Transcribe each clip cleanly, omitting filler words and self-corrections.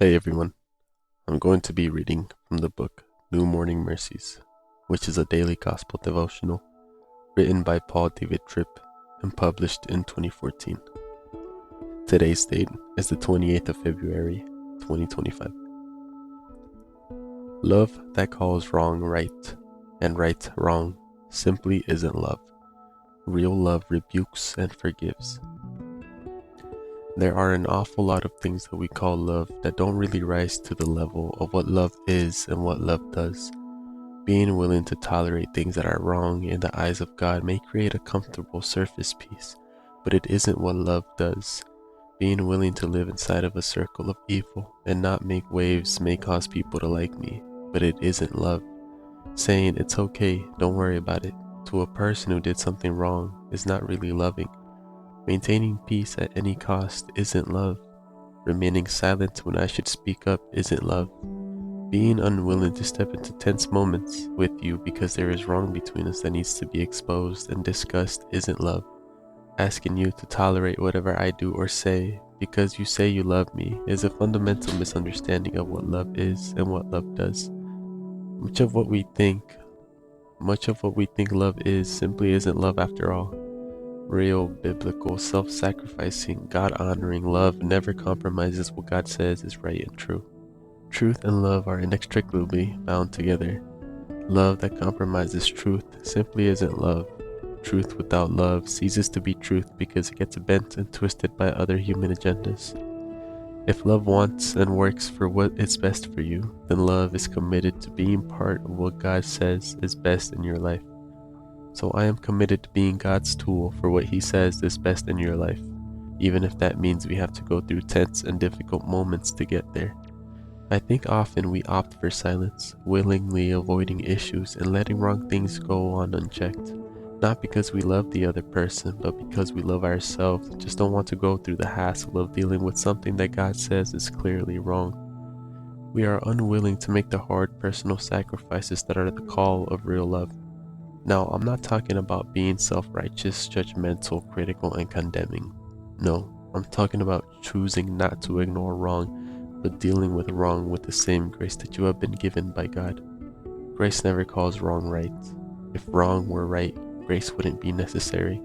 Hey everyone, I'm going to be reading from the book New Morning Mercies, which is a daily gospel devotional written by Paul David Tripp and published in 2014. Today's date is the 28th of February, 2025. Love that calls wrong right and right wrong simply isn't love. Real love rebukes and forgives. There are an awful lot of things that we call love that don't really rise to the level of what love is and what love does. Being willing to tolerate things that are wrong in the eyes of God may create a comfortable surface peace, but it isn't what love does. Being willing to live inside of a circle of evil and not make waves may cause people to like me, but it isn't love. Saying it's okay, don't worry about it, to a person who did something wrong is not really loving. Maintaining peace at any cost isn't love. Remaining silent when I should speak up isn't love. Being unwilling to step into tense moments with you because there is wrong between us that needs to be exposed and discussed isn't love. Asking you to tolerate whatever I do or say because you say you love me is a fundamental misunderstanding of what love is and what love does. Much of what we think love is simply isn't love after all. Real, biblical, self-sacrificing, God-honoring love never compromises what God says is right and true. Truth and love are inextricably bound together. Love that compromises truth simply isn't love. Truth without love ceases to be truth because it gets bent and twisted by other human agendas. If love wants and works for what is best for you, then love is committed to being part of what God says is best in your life. So I am committed to being God's tool for what He says is best in your life, even if that means we have to go through tense and difficult moments to get there. I think often we opt for silence, willingly avoiding issues and letting wrong things go on unchecked. Not because we love the other person, but because we love ourselves and just don't want to go through the hassle of dealing with something that God says is clearly wrong. We are unwilling to make the hard personal sacrifices that are the call of real love. Now, I'm not talking about being self-righteous, judgmental, critical, and condemning. No, I'm talking about choosing not to ignore wrong, but dealing with wrong with the same grace that you have been given by God. Grace never calls wrong right. If wrong were right, grace wouldn't be necessary.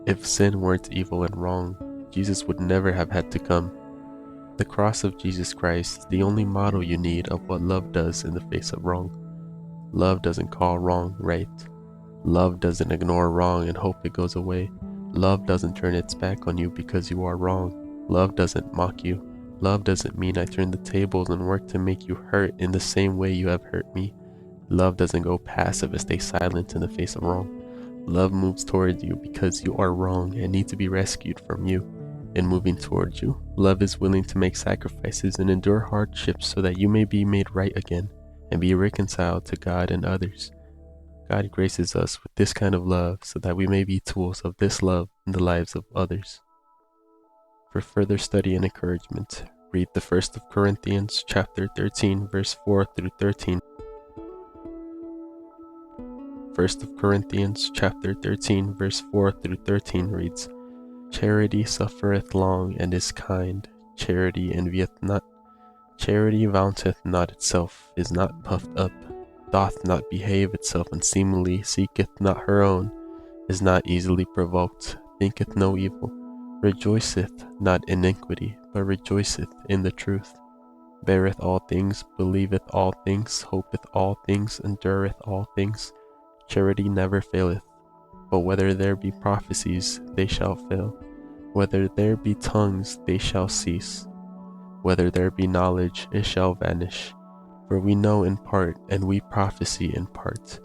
If sin weren't evil and wrong, Jesus would never have had to come. The cross of Jesus Christ is the only model you need of what love does in the face of wrong. Love doesn't call wrong right. Love doesn't ignore wrong and hope it goes away. Love doesn't turn its back on you because you are wrong. Love doesn't mock you. Love doesn't mean I turn the tables and work to make you hurt in the same way you have hurt me. Love doesn't go passive and stay silent in the face of wrong. Love moves towards you because you are wrong and need to be rescued from you. In moving towards you, love is willing to make sacrifices and endure hardships so that you may be made right again and be reconciled to God and others. God graces us with this kind of love so that we may be tools of this love in the lives of others. For further study and encouragement, read the 1st of Corinthians chapter 13 verse 4 through 13. 1st of Corinthians chapter 13 verse 4 through 13 reads, Charity suffereth long and is kind. Charity envieth not. Charity vaunteth not itself, is not puffed up, doth not behave itself unseemly, seeketh not her own, is not easily provoked, thinketh no evil, rejoiceth not in iniquity, but rejoiceth in the truth, beareth all things, believeth all things, hopeth all things, endureth all things. Charity never faileth. But whether there be prophecies, they shall fail. Whether there be tongues, they shall cease. Whether there be knowledge, it shall vanish. For we know in part, and we prophesy in part.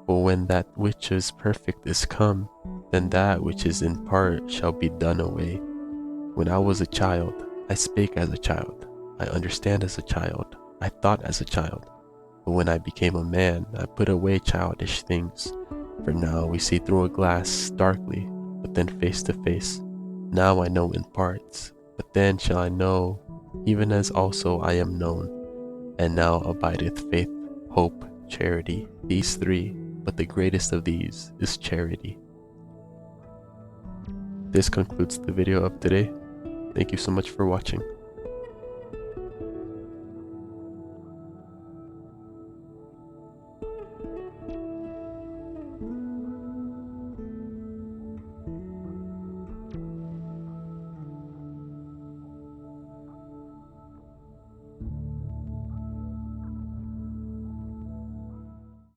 But when that which is perfect is come, then that which is in part shall be done away. When I was a child, I spake as a child. I understand as a child. I thought as a child. But when I became a man, I put away childish things. For now we see through a glass darkly, but then face to face. Now I know in parts, but then shall I know, even as also I am known. And now abideth faith, hope, charity, these three, but the greatest of these is charity. This concludes the video of today. Thank you so much for watching.